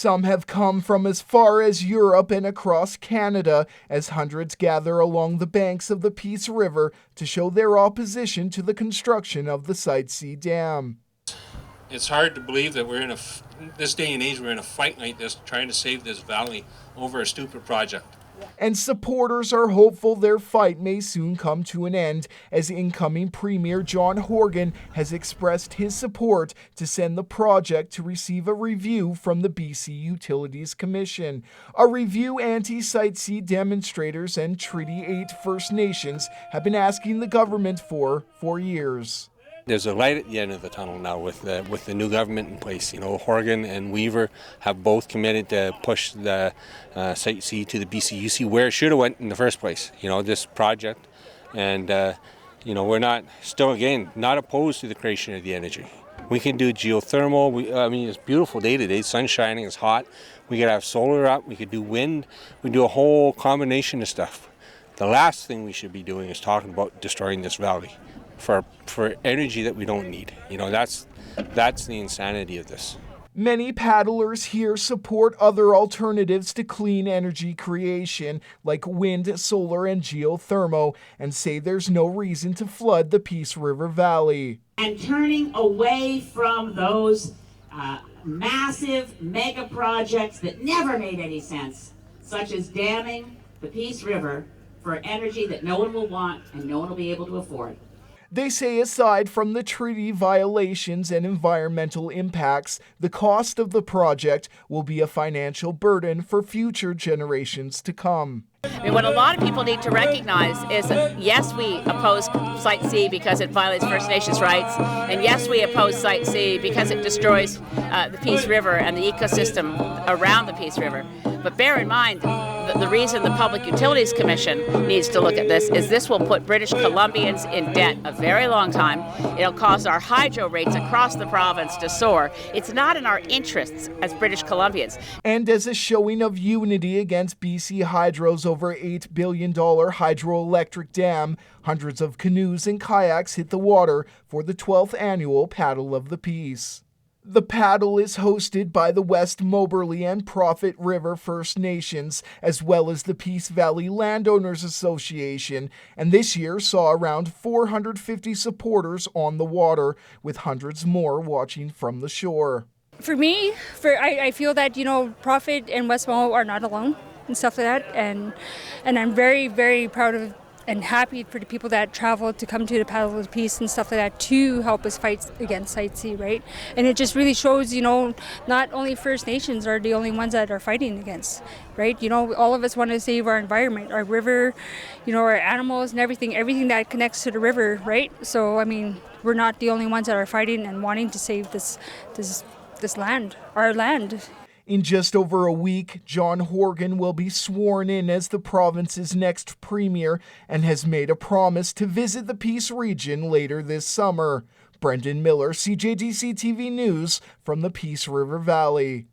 Some have come from as far as Europe and across Canada as hundreds gather along the banks of the Peace River to show their opposition to the construction of the Site C Dam. It's hard to believe that we're in this day and age, we're in a fight like this, trying to save this valley over a stupid project. And supporters are hopeful their fight may soon come to an end, as incoming Premier John Horgan has expressed his support to send the project to receive a review from the BC Utilities Commission. A review anti-Site C demonstrators and Treaty 8 First Nations have been asking the government for years. There's a light at the end of the tunnel now with the new government in place. You know, Horgan and Weaver have both committed to push the Site C to the BCUC where it should have went in the first place. You know, this project, and you know, we're not opposed to the creation of the energy. We can do geothermal. I mean, it's beautiful day today. Sun's shining. It's hot. We could have solar up. We could do wind. We do a whole combination of stuff. The last thing we should be doing is talking about destroying this valley for energy that we don't need. You know, that's the insanity of this. Many paddlers here support other alternatives to clean energy creation, like wind, solar, and geothermal, and say there's no reason to flood the Peace River Valley. And turning away from those massive mega projects that never made any sense, such as damming the Peace River for energy that no one will want and no one will be able to afford. They say aside from the treaty violations and environmental impacts, the cost of the project will be a financial burden for future generations to come. I mean, what a lot of people need to recognize is that, yes, we oppose Site C because it violates First Nations rights, and yes, we oppose Site C because it destroys the Peace River and the ecosystem around the Peace River. But bear in mind, the reason the Public Utilities Commission needs to look at this will put British Columbians in debt a very long time. It'll cause our hydro rates across the province to soar. It's not in our interests as British Columbians. And as a showing of unity against BC Hydro's over $8 billion hydroelectric dam, hundreds of canoes and kayaks hit the water for the 12th annual Paddle of the Peace. The paddle is hosted by the West Moberly and Prophet River First Nations, as well as the Peace Valley Landowners Association, and this year saw around 450 supporters on the water, with hundreds more watching from the shore. For me, I feel that, you know, Prophet and West Mo are not alone and stuff like that, and I'm very, very proud of and happy for the people that travel to come to the Paddle of Peace and stuff like that to help us fight against Site C, right? And it just really shows, you know, not only First Nations are the only ones that are fighting against, right? You know, all of us want to save our environment, our river, you know, our animals and everything that connects to the river, right? So, I mean, we're not the only ones that are fighting and wanting to save this land, our land. In just over a week, John Horgan will be sworn in as the province's next premier and has made a promise to visit the Peace region later this summer. Brendan Miller, CJDC-TV News from the Peace River Valley.